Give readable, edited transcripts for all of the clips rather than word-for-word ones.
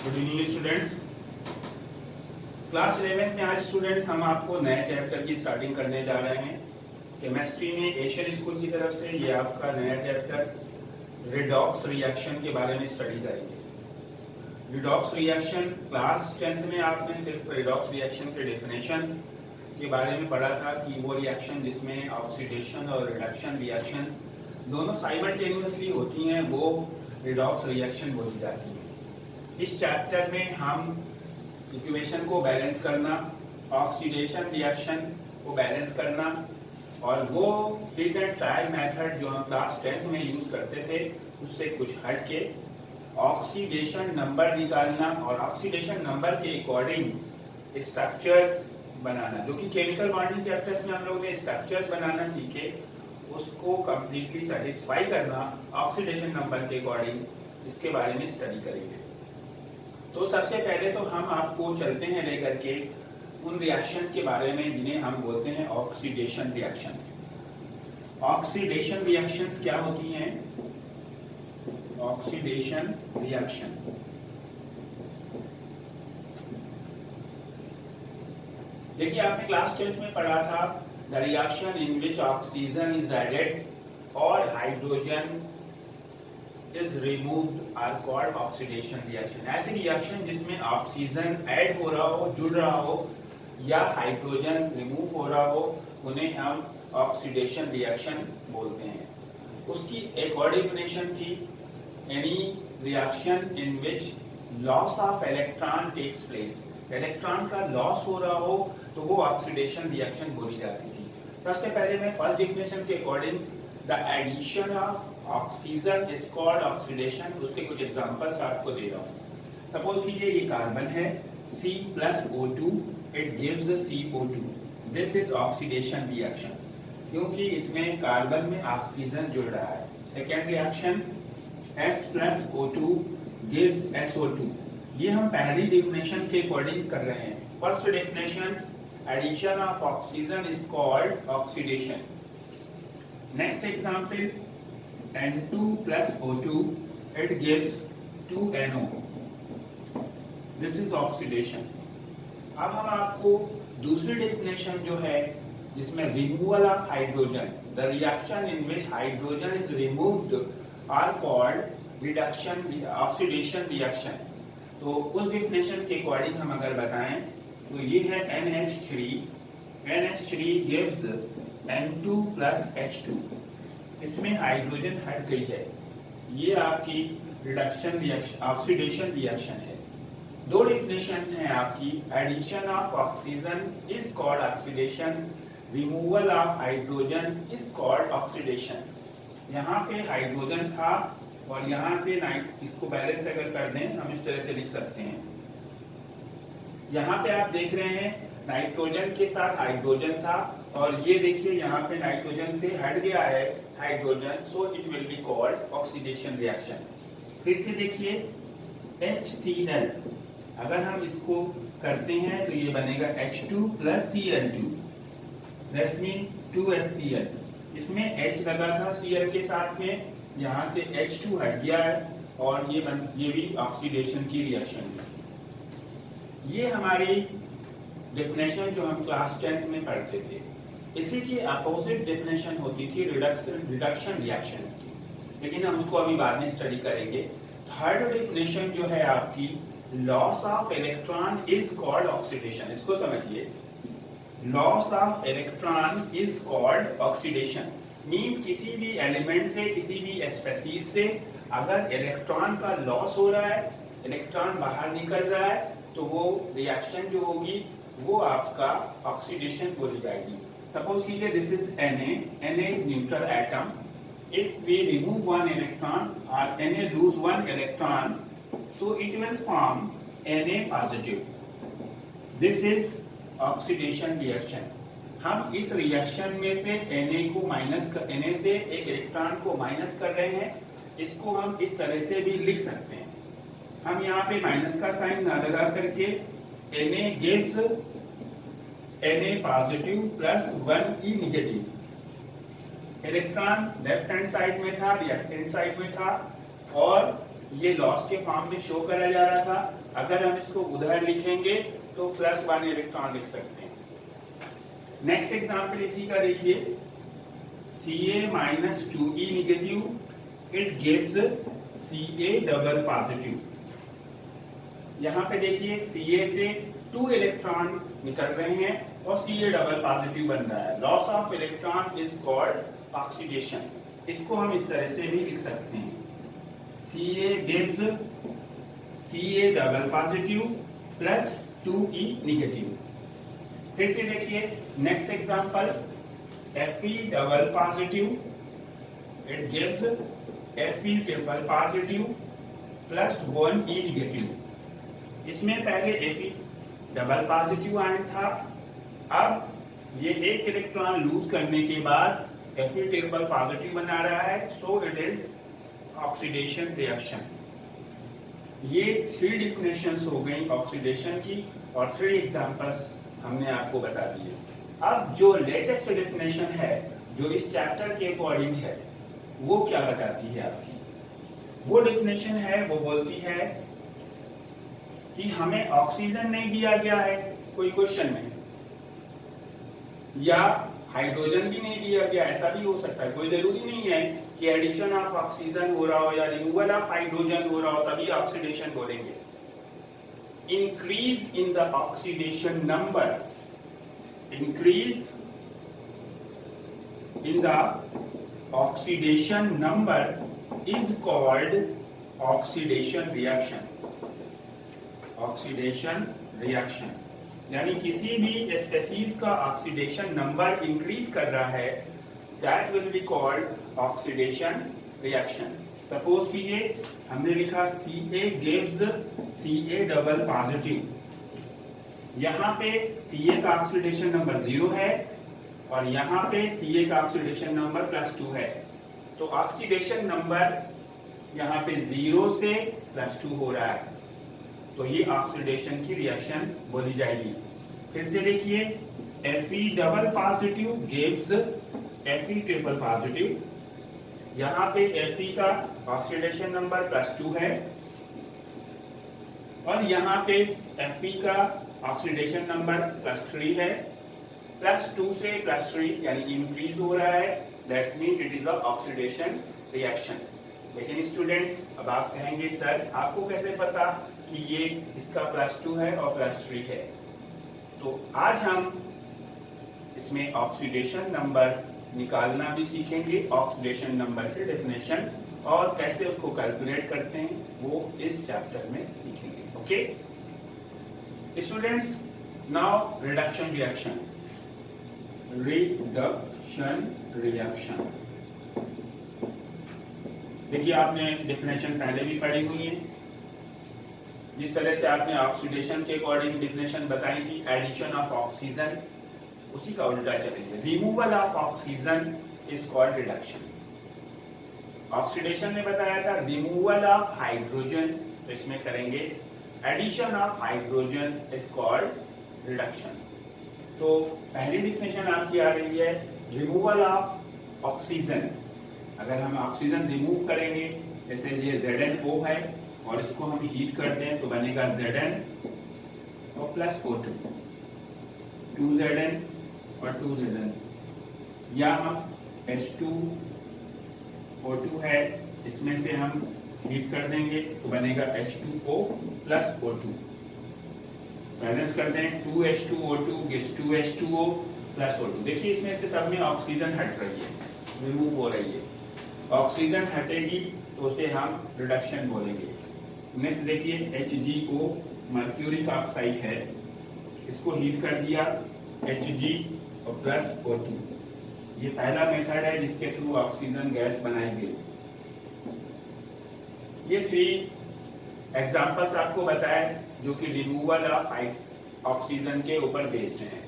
Good evening students. Class 11 में आज students हम आपको नए चैप्टर की स्टार्टिंग करने जा रहे हैं। केमिस्ट्री में एशियन स्कूल की तरफ से ये आपका नया चैप्टर रिडॉक्स रिएक्शन के बारे में स्टडी करेंगे। रिडॉक्स रिएक्शन क्लास 10th में आपने सिर्फ रिडॉक्स रिएक्शन के डेफिनेशन के बारे में पढ़ा था कि वो रिएक्शन जिसमें ऑक्सीडेशन और रिडक्शन रिएक्शंस दोनों साइमल्टेनियसली होती हैं वो रिडॉक्स रिएक्शन बोली जाती है। इस चैप्टर में हम इक्वेशन को बैलेंस करना, ऑक्सीडेशन रिएक्शन को बैलेंस करना और वो हिट एंड ट्रायल मेथड जो हम क्लास 10th में यूज करते थे उससे कुछ हट के ऑक्सीडेशन नंबर निकालना और ऑक्सीडेशन नंबर के अकॉर्डिंग स्ट्रक्चर्स बनाना, जो कि केमिकल बॉन्डिंग चैप्टर्स में हम लोग ने स्ट्रक्चर्स बनाना सीखे, उसको कंप्लीटली सेटिस्फाई करना ऑक्सीडेशन नंबर के अकॉर्डिंग, इसके बारे में स्टडी करेंगे। तो सबसे पहले तो हम आपको चलते हैं लेकर के उन रिएक्शंस के बारे में जिन्हें हम बोलते हैं ऑक्सीडेशन रिएक्शन। ऑक्सीडेशन रिएक्शंस क्या होती हैं? ऑक्सीडेशन रिएक्शन देखिए, आपने क्लास 10th में पढ़ा था the reaction in which oxygen is added और hydrogen is removed are called oxidation reaction। ऐसे रिएक्शन जिसमें ऑक्सीजन ऐड हो रहा हो, जुड़ रहा हो या हाइड्रोजन रिमूव हो रहा हो, उन्हें हम ऑक्सीडेशन रिएक्शन बोलते हैं। उसकी एक और डेफिनेशन थी, any reaction in which loss of electron takes place, electron का लॉस हो रहा हो तो वो ऑक्सीडेशन रिएक्शन बोली जाती थी। सबसे पहले मैं फर्स्ट डेफिनेशन के according the addition of oxygen is called oxidation, उसके कुछ एग्जांपल्स आपको दे रहा हूँ। सपोज कीजिए ये कार्बन है C+O2, it gives CO2, this is oxidation reaction, क्योंकि इसमें कार्बन में ऑक्सीजन जुड़ रहा है। Second reaction S+O2 gives SO2, ये हम पहली डेफिनेशन के अकॉर्डिंग कर रहे हैं। First definition addition of oxygen is called oxidation. Next example N2 plus O2, it gives 2NO, this is oxidation। अब हम आपको दूसरी डेफिनेशन जो है जिसमें removal of hydrogen, the reaction in which hydrogen is removed are called reduction oxidation reaction. तो उस definition के अकॉर्डिंग हम अगर बताएं तो ये है NH3 gives N2 plus H2, इसमें हाइड्रोजन हट गई है, ये आपकी रिडक्शन रिएक्शन ऑक्सीडेशन रिएक्शन है। दो डेफिनेशंस हैं आपकी, addition of oxygen is called oxidation, removal of hydrogen is called oxidation. यहाँ पे हाइड्रोजन था और यहाँ से इसको बैलेंस अगर कर दें हम इस तरह से लिख सकते हैं। यहाँ पे आप देख रहे हैं नाइट्रोजन के साथ हाइड्रोजन था और ये देखिए यहाँ पे नाइट्रोजन से हट गया है hydrogen, so it will be called oxidation reaction. फिर से देखिए HCl, अगर हम इसको करते हैं तो ये बनेगा H2 plus Cl2, that's mean 2HCl। इसमें H लगा था Cl के साथ में, यहाँ से H2 हट गया है और ये भी ऑक्सीडेशन की रिएक्शन है। ये हमारी डेफिनेशन जो हम क्लास 10th में पढ़ते थे। इसी की अपोजिट डेफिनेशन होती थी रिडक्शन रिएक्शंस की, लेकिन हम उसको अभी बाद में स्टडी करेंगे। थर्ड डेफिनेशन जो है आपकी, loss of electron is called oxidation. इसको समझिए, loss of electron is called oxidation means किसी भी एलिमेंट से, किसी भी स्पीशीज से अगर इलेक्ट्रॉन का लॉस हो रहा है, इलेक्ट्रॉन बाहर निकल रहा है, तो वो रिएक्शन जो होगी वो आपका ऑक्सीडेशन बोली जाएगी। सपोज कीजिए this is Na is neutral atom, if we remove one electron और Na lose one electron, so it will form Na positive, this is oxidation reaction. हम इस रिएक्शन में से Na से एक इलेक्ट्रॉन को माइनस कर रहे हैं, इसको हम इस तरह से भी लिख सकते हैं। हम यहाँ पे माइनस का साइन ना लगा करके Na gives Na positive plus 1E negative, electron left hand side में था, रिएक्टेंट साइड में था और ये लॉस के फॉर्म में शो करा जा रहा था। अगर हम इसको उधर लिखेंगे तो +1 इलेक्ट्रॉन लिख सकते हैं। नेक्स्ट एग्जांपल इसी का देखिए, Ca-2e negative, it gives Ca double positive. यहाँ पे देखिए Ca से 2 इलेक्ट्रॉन निकल रहे हैं और Ca डबल पॉजिटिव बन रहा है। Loss of electron is called oxidation. इसको हम इस तरह से भी लिख सकते हैं, Ca gives Ca double positive plus 2e negative. फिर से देखिए next example, Fe double positive, it gives Fe triple positive plus 1e negative. इसमें पहले Fe डबल पॉजिटिव आयन था, अब ये एक इलेक्ट्रॉन लूज करने के बाद Fe ट्रिपल पॉजिटिव बना रहा है, so it is oxidation reaction. ये 3 डिफिनेशंस हो गई ऑक्सीडेशन की और 3 एग्जांपल्स हमने आपको बता दिए। अब जो लेटेस्ट डेफिनेशन है जो इस चैप्टर के अकॉर्डिंग है वो क्या बताती है आपकी? वो डेफिनेशन है, वो बोलती है कि हमें ऑक्सीजन नहीं दिया गया है कोई क्वेश्चन में, या हाइड्रोजन भी नहीं दिया गया, ऐसा भी हो सकता है। कोई जरूरी नहीं है कि एडिशन ऑफ ऑक्सीजन हो रहा हो या रिमूवल ऑफ हाइड्रोजन हो रहा हो तभी ऑक्सीडेशन बोलेंगे। Increase in the oxidation number, increase in the oxidation number is called oxidation reaction. Oxidation reaction यानी किसी भी स्पीसीज का ऑक्सीडेशन नंबर इंक्रीज कर रहा है, that will be called oxidation reaction. Suppose कीजिए हमने लिखा Ca gives Ca double positive. यहाँ पे Ca का ऑक्सीडेशन नंबर 0 है और यहाँ पे Ca का ऑक्सीडेशन नंबर +2 है, तो ऑक्सीडेशन नंबर यहाँ पे 0 से +2 हो रहा है, तो ये ऑक्सीडेशन की रिएक्शन बोली जाएगी। फिर से देखिए, Fe double positive gives Fe triple positive. यहाँ पे Fe का ऑक्सीडेशन नंबर +2 है और यहाँ पे Fe का ऑक्सीडेशन नंबर +3 है। +2 से +3 यानी इंक्रीज हो रहा है, that's mean it is a oxidation reaction. लेकिन स्टूडेंट्स अब आप कहेंगे सर आपको कैसे पता कि ये इसका +2 है और +3 है? तो आज हम इसमें ऑक्सीडेशन नंबर निकालना भी सीखेंगे, ऑक्सीडेशन नंबर की डेफिनेशन और कैसे उसको कैलकुलेट करते हैं वो इस चैप्टर में सीखेंगे। Okay students, now reduction reaction. Reduction reaction देखिए आपने डेफिनेशन पहले भी पढ़ी हुई है। जिस तरह से आपने ऑक्सीडेशन के अकॉर्डिंग डेफिनेशन बताई थी, एडिशन ऑफ ऑक्सीजन, उसी का उल्टा चलेंगे। Removal of oxygen is called reduction. Oxidation ने बताया था रिमूवल ऑफ हाइड्रोजन, तो इसमें करेंगे addition of hydrogen is called reduction. तो पहली डेफिनेशन आपकी आ रही है रिमूवल ऑफ ऑक्सीजन। अगर हम ऑक्सीजन रिमूव करेंगे, जैसे ये ZnO है और इसको हम हीट करते हैं तो बनेगा Zn और +O2, 2Zn और 2Zn, या हम H2O2 है, इसमें से हम हीट कर देंगे तो बनेगा H2O + O2। बैलेंस कर दें, 2H2O2 gives 2H2O + O2। देखिए इसमें से सब में ऑक्सीजन हट रही है, रिमूव हो रही है। ऑक्सीजन हटेगी तो उसे हम रिडक्शन बोलेंगे। नेक्स्ट देखिए HgO मर्क्यूरिक ऑक्साइड है, इसको हीट कर दिया Hg और +O2। ये पहला मेथड है जिसके थ्रू ऑक्सीजन गैस बनाई गई। ये 3 एग्जांपल्स आपको बताए जो कि रिमूवल ऑफ ऑक्सीजन के ऊपर बेस्ड हैं।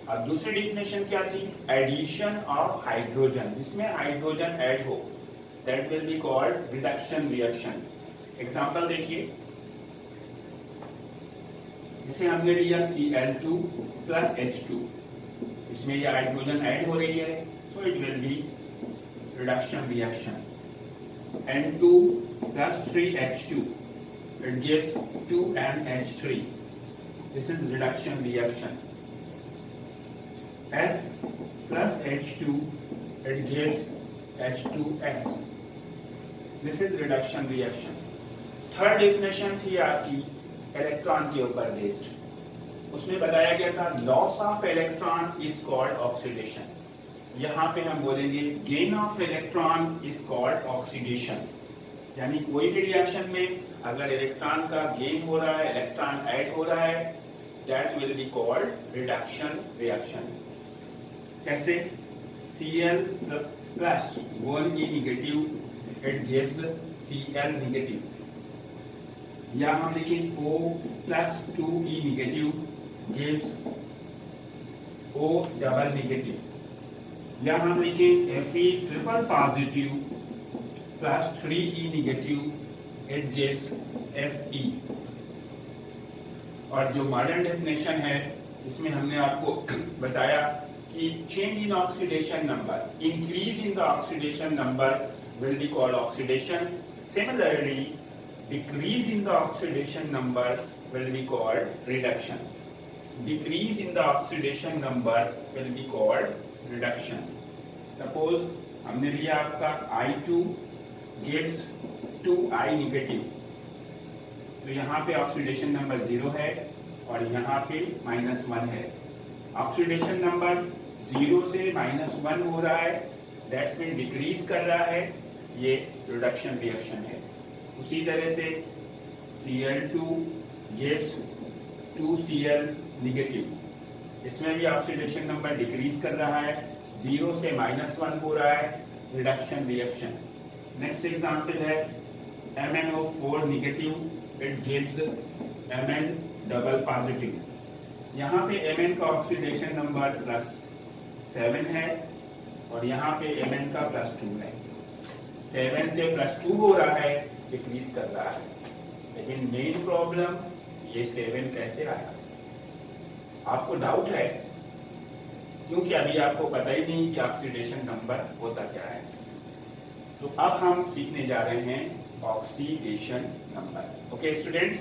अब दूसरी डेफिनेशन क्या थी? एडिशन ऑफ हाइड्रोजन, जिसमें हाइड्रोजन ऐड हो, that will be called reduction reaction. Example देखिए, इसे हमने लिया Cl2 + H2, इसमें ये हाइड्रोजन ऐड हो रही है, so it will be reduction reaction. N2 plus 3H2, it gives 2NH3. This is reduction reaction. S plus H2, it gives H2S. This is reduction reaction. Third definition थी आपकी electron के ऊपर based. उसमें बताया गया था loss of electron is called oxidation. यहाँ पे हम बोलेंगे gain of electron is called oxidation. यानी कोई भी रिएक्शन में अगर इलेक्ट्रॉन का गेन हो रहा है, इलेक्ट्रॉन ऐड हो रहा है, that will be called reduction reaction. कैसे? Cl plus 1E negative, it gives Cl negative. या हम लिखें O plus 2E negative gives O double negative. या हम लिखें Fe triple positive plus 3E negative, it gives Fe. और जो modern definition है इसमें हमने आपको बताया कि change in oxidation number, increase in the oxidation number will be called oxidation. Similarly, decrease in the oxidation number will be called reduction. Decrease in the oxidation number will be called reduction. Suppose हमने लिया आपका I2 gives 2I negative. तो यहाँ पे oxidation number 0 है और यहाँ पे -1 है. ऑक्सीडेशन नंबर 0 से -1 हो रहा है, दैट्स मीन डिक्रीज कर रहा है, ये रिडक्शन रिएक्शन है. उसी तरह से Cl2 gives 2Cl negative. इसमें भी ऑक्सीडेशन नंबर डिक्रीज कर रहा है, 0 से -1 हो रहा है, रिडक्शन रिएक्शन. नेक्स्ट एग्जांपल है MnO4 negative, it gives Mn double positive. यहाँ पे Mn का ऑक्सीडेशन नंबर +7 है और यहाँ पे Mn का +2 है. 7 से +2 हो रहा है, डिक्रीज कर रहा है. लेकिन मेन प्रॉब्लम ये 7 कैसे आया? आपको डाउट है क्योंकि अभी आपको पता ही नहीं कि ऑक्सीडेशन नंबर होता क्या है. तो अब हम सीखने जा रहे हैं ऑक्सीडेशन नंबर. ओके स्टूडेंट्स,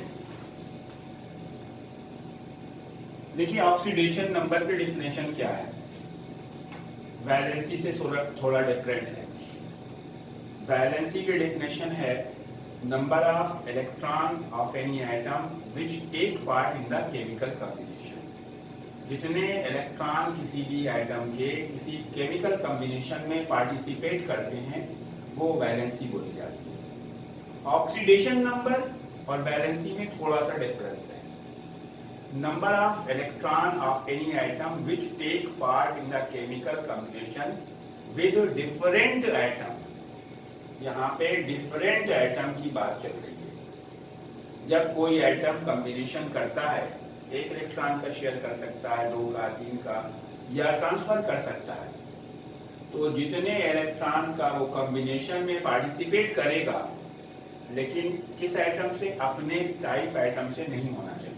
देखिए ऑक्सीडेशन नंबर की डेफिनेशन क्या है. वैलेंसी से थोड़ा डिफरेंट है. वैलेंसी की डेफिनेशन है number of electron of any atom which take part in the chemical combination. जितने इलेक्ट्रॉन किसी भी एटम के किसी केमिकल कॉम्बिनेशन में पार्टिसिपेट करते हैं वो वैलेंसी बोली जाती है. ऑक्सीडेशन नंबर और वैलेंसी में थोड़ा सा डिफरेंस है. Number of electron of any atom which take part in the chemical combination with different atom. यहाँ पे different atom की बात चल रही है. जब कोई एटम कॉम्बिनेशन करता है, एक इलेक्ट्रॉन का शेयर कर सकता है, 2 का, 3 का, या ट्रांसफर कर सकता है, तो जितने इलेक्ट्रॉन का वो कॉम्बिनेशन में पार्टिसिपेट करेगा, लेकिन किस एटम से? अपने टाइप एटम से नहीं होना चाहिए.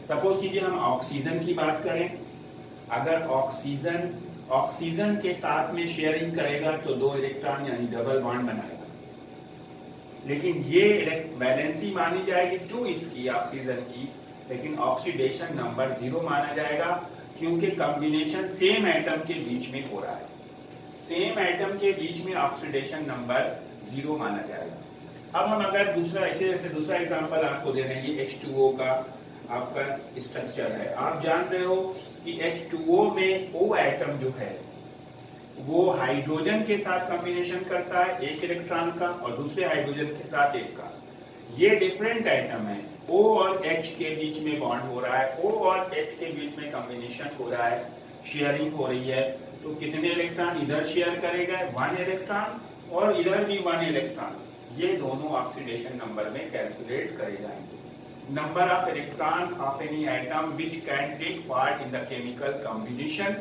सपोज कीजिए हम ऑक्सीजन की बात करें. अगर ऑक्सीजन के साथ में शेयरिंग करेगा तो 2 इलेक्ट्रॉन यानी डबल बॉन्ड बनाएगा. लेकिन ये वैलेंसी मानी जाएगी 2 इसकी ऑक्सीजन की, लेकिन ऑक्सीडेशन नंबर 0 माना जाएगा क्योंकि कॉम्बिनेशन सेम एटम के बीच में हो रहा है. सेम एटम के बीच में ऑक्सीडेशन नंबर 0 माना जाएगा. अब हम अगर दूसरा एग्जांपल आपको दे रहे हैं, ये H2O का आपका स्ट्रक्चर है. आप जान रहे हो कि H2O में O एटम जो है वो हाइड्रोजन के साथ कॉम्बिनेशन करता है, एक इलेक्ट्रॉन का, और दूसरे हाइड्रोजन के साथ एक का. ये डिफरेंट एटम है. O और H के बीच में बॉन्ड हो रहा है, O और H के बीच में कॉम्बिनेशन हो रहा है, शेयरिंग हो रही है. तो कितने इलेक्ट्रॉन इधर शेयर करेगा? 1 इलेक्ट्रॉन, और इधर भी 1 इलेक्ट्रॉन. ये दोनों ऑक्सीडेशन नंबर में कैलकुलेट करे जाएंगे. Number of electron of any atom which can take part in the chemical combination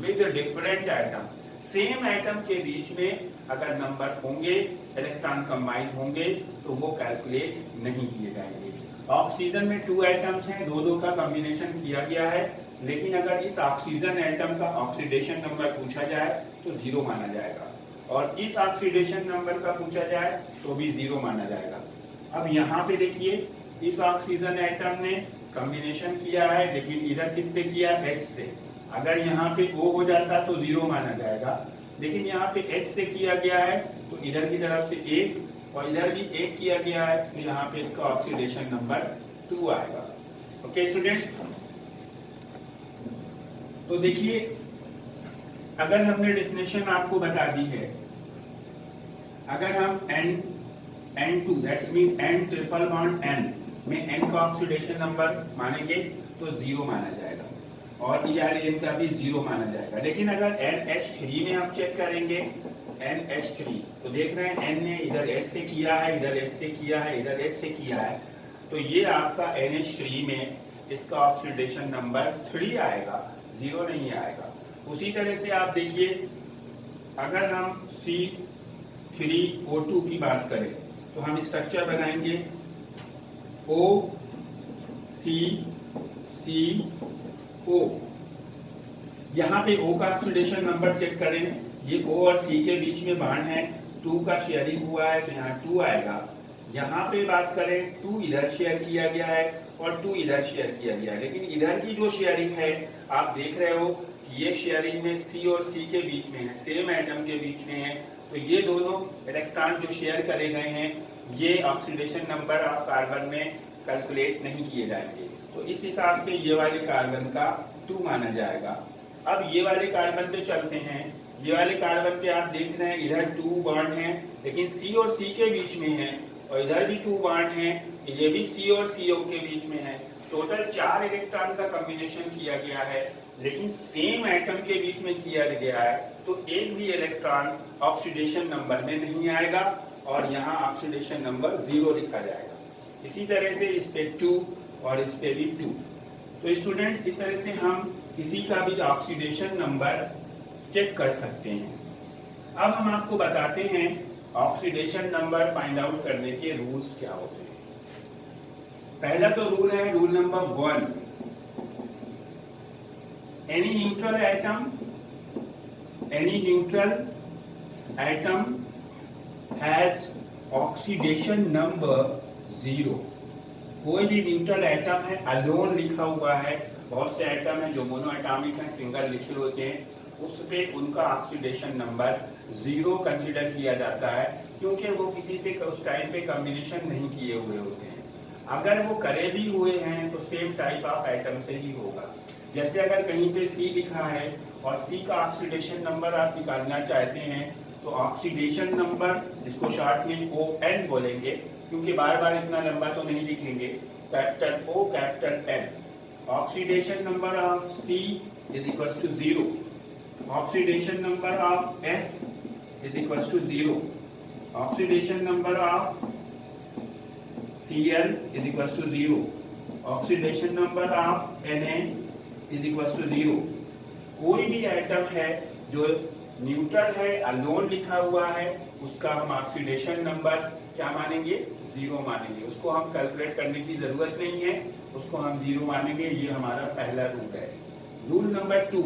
with a different atom. Same atom के बीच में अगर नंबर होंगे, इलेक्ट्रॉन कंबाइन होंगे, तो वो कैलकुलेट नहीं किए जाएंगे. ऑक्सीजन में 2 एटम्स हैं, 2 का कॉम्बिनेशन किया गया है, लेकिन अगर इस ऑक्सीजन एटम का ऑक्सीडेशन नंबर पूछा जाए तो 0 माना जाएगा. और इस ऑक्सीडेशन नंबर का पूछा जाए तो भी 0 माना जाएगा। अब यहाँ पे देखिए, इस ऑक्सीजन एटम ने कॉम्बिनेशन किया है, लेकिन इधर किससे किया, H से। अगर यहाँ पे O हो जाता तो 0 माना जाएगा, लेकिन यहाँ पे H से किया गया है तो इधर की तरफ से 1 और इधर भी 1 किया गया है, तो यहाँ पे इसका ऑक्सीडेशन नंबर 2 आएगा। ओके स्टूडेंट्स, तो देखिए अगर हमने डेफिनेशन आपको बता दी है, अगर हम N2 that's mean N triple bond N में N का ऑक्सीडेशन नंबर मानेंगे तो 0 माना जाएगा, और ERN का भी 0 माना जाएगा। लेकिन अगर NH3 में आप चेक करेंगे, NH3 तो देख रहे हैं N ने इधर S से किया है, इधर S से किया है, इधर S से किया है, तो ये आपका NH3 में इसका ऑक्सीडेशन नंबर 3 आएगा, 0 नहीं आएगा। उसी तरह से आप देखिए, अगर हम C3O2 की बात करें तो हम स्ट्रक्चर बनाएंगे O C C O। यहाँ पे O का ऑक्सीडेशन नंबर चेक करें, ये O और C के बीच में बॉन्ड है, 2 का शेयरिंग हुआ है तो यहाँ 2 आएगा। यहाँ पे बात करें 2 इधर शेयर किया गया है और 2 इधर शेयर किया गया है, लेकिन इधर की जो शेयरिंग है आप देख रहे हो कि ये शेयरिंग में C और C के बीच में है, सेम एटम के बीच में है, तो ये दोनों इलेक्ट्रॉन जो शेयर करे गए हैं ये ऑक्सीडेशन नंबर ऑफ कार्बन में कैलकुलेट नहीं किए जाएंगे, तो इस हिसाब से ये वाले कार्बन का 2 माना जाएगा। अब ये वाले कार्बन पे चलते हैं, ये वाले कार्बन पे आप देख रहे हैं इधर 2 बॉन्ड हैं, लेकिन C और C के बीच में है, और इधर भी 2 बॉन्ड हैं, ये भी C और CO के बीच में है। टोटल 4 इलेक्ट्रॉन का कॉम्बिनेशन किया गया है, लेकिन सेम एटम के बीच में किया गया है, तो एक भी इलेक्ट्रॉन ऑक्सीडेशन नंबर में नहीं आएगा और यहाँ ऑक्सीडेशन नंबर 0 लिखा जाएगा। इसी तरह से इस पे 2 और इस पे भी 2। तो स्टूडेंट्स, इस तरह से हम किसी का भी ऑक्सीडेशन नंबर चेक कर सकते हैं। अब हम आपको बताते हैं ऑक्सीडेशन नंबर फाइंड आउट करने के रूल्स क्या होते हैं। पहला तो रूल है, rule number 1, any neutral atom has oxidation number 0। कोई भी न्यूट्रल एटम है, अलोन लिखा हुआ है, बहुत से एटम है जो मोनो एटॉमिक है, सिंगल लिखे होते हैं, उस पे उनका ऑक्सीडेशन नंबर 0 कंसीडर किया जाता है, क्योंकि वो किसी से उस टाइम पे कॉम्बिनेशन नहीं किए हुए होते हैं। अगर वो करे भी हुए हैं तो सेम टाइप ऑफ एटम से ही होगा। जैसे अगर कहीं पे C लिखा है और C का ऑक्सीडेशन नंबर आप निकालना चाहते हैं, तो ऑक्सीडेशन नंबर, इसको शॉर्ट में ON बोलेंगे, क्योंकि बार बार इतना लंबा तो नहीं लिखेंगे, capital O capital N। Oxidation number of C is equals to 0, oxidation number of S is equals to 0, oxidation number of Cl is equals to 0, oxidation number of Na is equals to 0। कोई भी atom है जो neutral है, alone लिखा हुआ है, उसका हम ऑक्सीडेशन नंबर क्या मानेंगे, 0 मानेंगे। उसको हम कैलकुलेट करने की जरूरत नहीं है, उसको हम 0 मानेंगे। ये हमारा पहला रूल है। Rule number 2,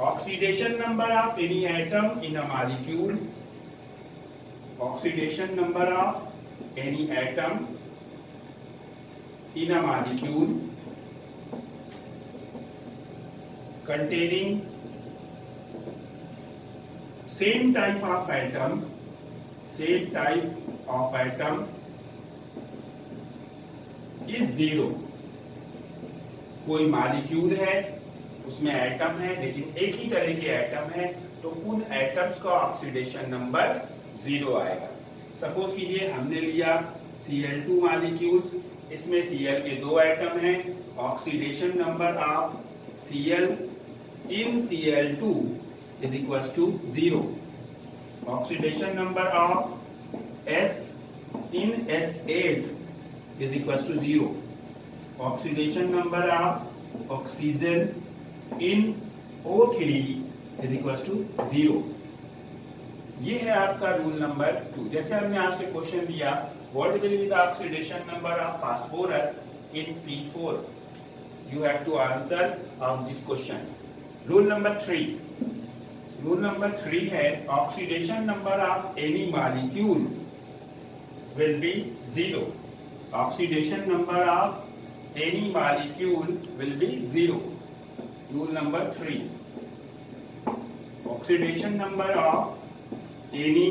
oxidation number of any atom in a molecule, oxidation number of any atom in a molecule containing same type of atom is 0। कोई मॉलिक्यूल है, उसमें एटम है, लेकिन एक ही तरह के एटम है, तो उन एटम्स का ऑक्सीडेशन नंबर 0 आएगा। सपोज कीजिए हमने लिया Cl2 मॉलिक्यूल्स, इसमें Cl के 2 एटम हैं, oxidation number of Cl in Cl2 is equals to 0, oxidation number of S in S8 is equals to 0, oxidation number of oxygen in O3 is equals to 0। ये है आपका rule number 2। जैसे हमने आपसे question दिया, what will be the oxidation number of phosphorus in P4, you have to answer of this question। Rule number 3, rule number 3 है oxidation number of any molecule will be 0. Oxidation number of any molecule will be 0. Rule number 3. Oxidation number of any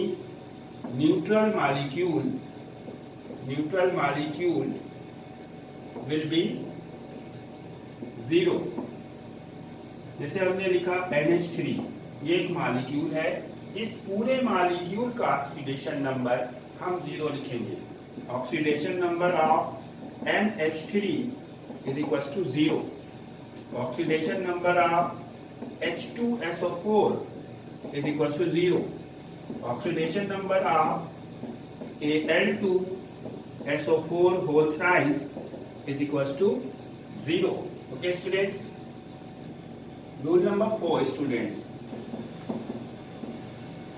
neutral molecule will be 0. जैसे हमने लिखा NH3, ये एक molecule है, इस पूरे molecule का ऑक्सीडेशन नंबर हम 0 लिखेंगे. Oxidation number of NH3 is equals to 0. Oxidation number of H2SO4 is equals to 0. Oxidation number of Al2SO4 whole thrice is equals to 0. Okay students? Rule number 4 students.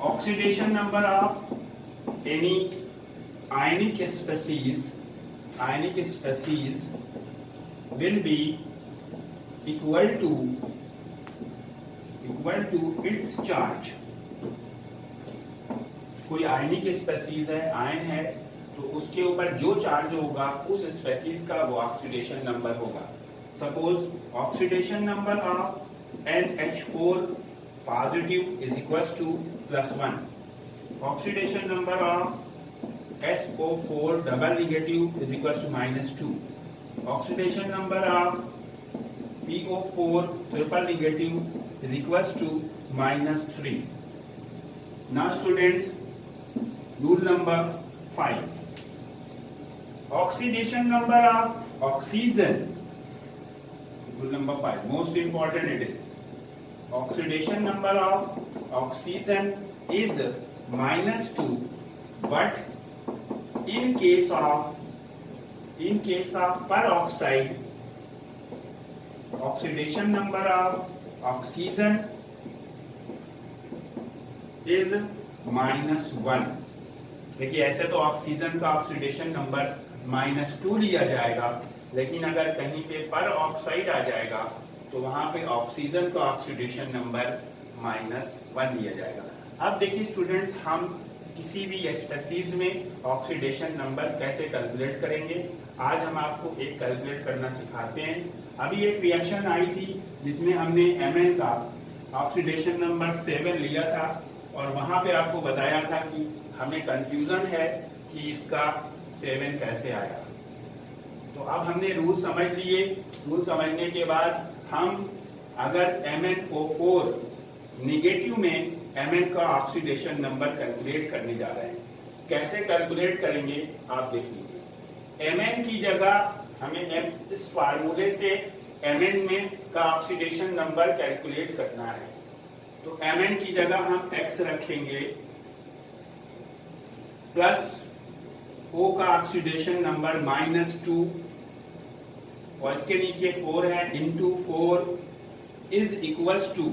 Oxidation number of any ionic species will be equal to its charge. कोई आयनिक species है, ion है, तो उसके ऊपर जो charge होगा उस species का वो ऑक्सीडेशन नंबर होगा. Suppose oxidation number of NH4 positive is equals to +1. Oxidation number of SO4 double negative is equals to -2. Oxidation number of PO4 triple negative is equals to -3. Now students, rule number 5. Oxidation number of oxygen. Rule number 5. Most important it is. Oxidation number of oxygen is -2, but in case of peroxide, oxidation number of oxygen is -1. देखिए ऐसे तो oxygen का oxidation number -2 लिया जाएगा, लेकिन अगर कहीं पे पर ऑक्साइड आ जाएगा तो वहां पे ऑक्सीजन का ऑक्सीडेशन नंबर -1 लिया जाएगा. अब देखिए स्टूडेंट्स, हम किसी भी स्पेसीज में ऑक्सीडेशन नंबर कैसे कैलकुलेट करेंगे. आज हम आपको एक कैलकुलेट करना सिखाते हैं. अभी एक रिएक्शन आई थी जिसमें हमने Mn का ऑक्सीडेशन नंबर 7 लिया था, और वहां पे आपको बताया था कि हमें कंफ्यूजन है कि इसका 7 कैसे आया. तो अब हमने रूल समझ लिए. रूल समझने के बाद हम अगर MnO4 निगेटिव में Mn का ऑक्सीडेशन नंबर कैलकुलेट करने जा रहे हैं. कैसे कैलकुलेट करेंगे आप देख लीजिए. Mn की जगह हमें इस फार्मूले से Mn में का ऑक्सीडेशन नंबर कैलकुलेट करना है. तो Mn की जगह हम X रखेंगे प्लस O का ऑक्सीडेशन नंबर -2 और इसके नीचे 4 है, इंटू 4 इज इक्वल्स टू,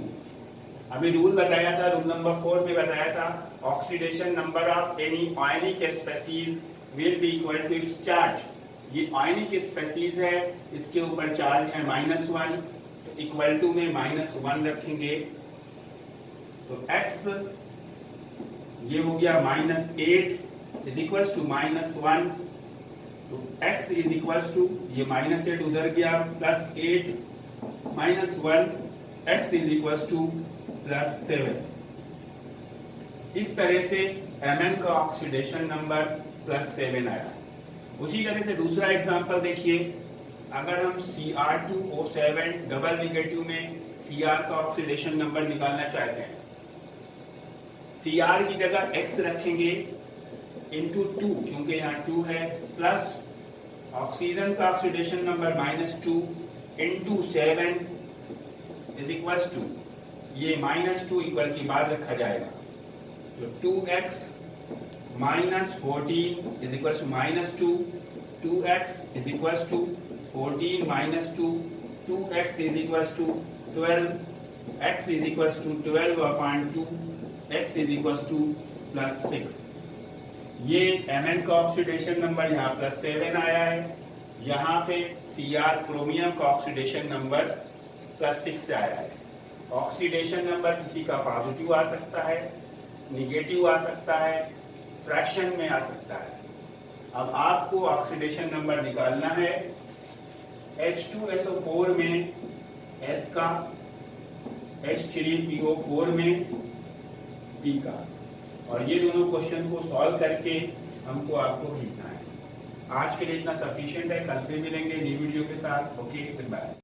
अभी रूल बताया था, रूल नंबर 4 में बताया था, oxidation number of any ionic species will be equal to its charge. ये आयनिक स्पेसीज है, इसके ऊपर चार्ज है -1, तो इक्वल टू में -1 रखेंगे. तो x ये हो गया -8 इज इक्वल टू -1. तो x इज इक्वल टू, ये -8 उधर गया, +8 -1, x इज इक्वल टू +7. इस तरह से Mn का ऑक्सीडेशन नंबर +7 आया. उसी तरह से दूसरा एग्जांपल देखिए. अगर हम Cr2O7 डबल नेगेटिव में Cr का ऑक्सीडेशन नंबर निकालना चाहते हैं, Cr की जगह x रखेंगे इंटू 2, क्योंकि यहाँ 2 है, प्लस ऑक्सीजन का oxidation number -2 into 7 is equal to, ये -2 इक्वल की बाद रखा जाएगा. तो 2x -14 is equal to -2, 2x is equal to 14 -2, 2x is equal to 12, x is equal to 12/2, x is equal to +6. ये Mn का ऑक्सीडेशन नंबर यहाँ +7 आया है. यहाँ पे Cr क्रोमियम का ऑक्सीडेशन नंबर +6 से आया है. ऑक्सीडेशन नंबर किसी का पॉजिटिव आ सकता है, निगेटिव आ सकता है, फ्रैक्शन में आ सकता है। अब आपको ऑक्सीडेशन नंबर निकालना है H2SO4 में S का, H3PO4 में P का, और ये दोनों क्वेश्चन को सॉल्व करके हमको आपको लिखना है। आज के लिए इतना सफिशिएंट है, कल फिर मिलेंगे नई वीडियो के साथ। Okay, good bye.